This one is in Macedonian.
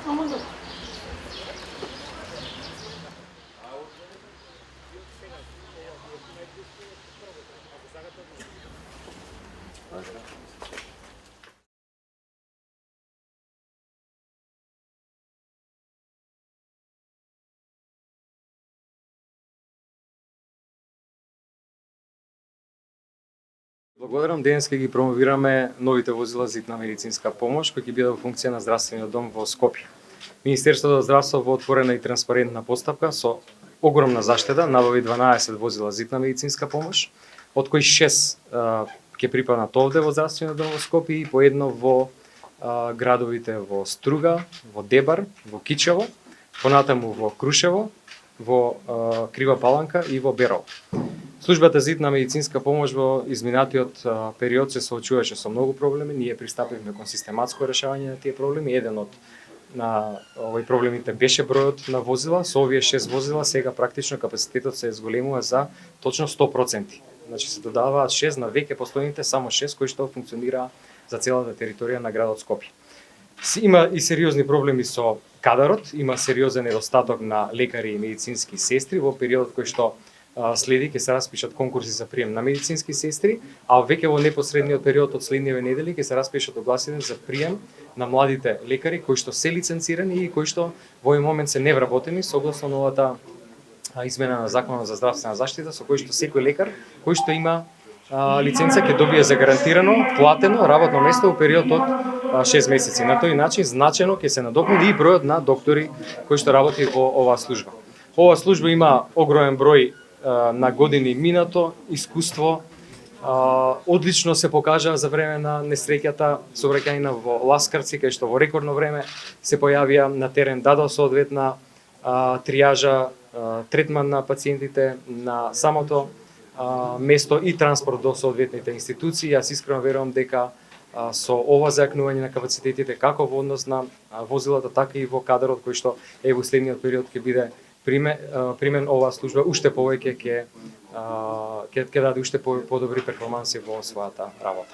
Ама да. Благодарам, денес ќе ги промовираме новите возила за итна медицинска помош кои ќе бидат во функција на здравствениот дом во Скопје. Министерството за здравство во отворена и транспарентна постапка со огромна заштеда набави 12 возила за итна медицинска помош, од кои 6 ќе припаднат овде во здравствениот дом во Скопје и по едно во градовите во Струга, во Дебар, во Кичево, понатаму во Крушево, во Крива Паланка и во Берово. Службата за итна медицинска помош во изминатиот период се соочуваше со многу проблеми. Ние пристапивме кон систематско решавање на тие проблеми. Еден од овој проблемите беше бројот на возила. Со овие 6 возила сега практично капацитетот се зголемува за точно 100%. Значи се додаваат 6 на веќе постојните само 6 кои што функционираат за целата територија на градот Скопје. Има и сериозни проблеми со кадарот, има сериозен недостаток на лекари и медицински сестри во периодот кој што следи ќе се распишат конкурси за прием на медицински сестри, а веќе во непосредниот период од следниве недели ќе се распишат огласите за прием на младите лекари кои што се лиценцирани и кои што во овој момент се невработени согласно новата измена на Законот за здравствена заштита, со кој што секој лекар кој што има лиценца ќе добие загарантирано платено работно место во период од 6 месеци. На тој начин значено ќе се надокнуди и бројот на доктори кои што работи во оваа служба. Оваа служба има огромен број на години минато искуство, одлично се покажа за време на несреќата сообраќајна во Ласкарци, кај што во рекордно време се појавија на терен, дадо соодветна тријажа, третман на пациентите на самото место и транспорт до соодветните институции. Јас искрено верувам дека со ова зајакнување на капацитетите како во однос на возилата, така и во кадарот кој што во следниот период ќе биде примен оваа служба уште повеќе ќе даде уште подобри перформанси во својата работа.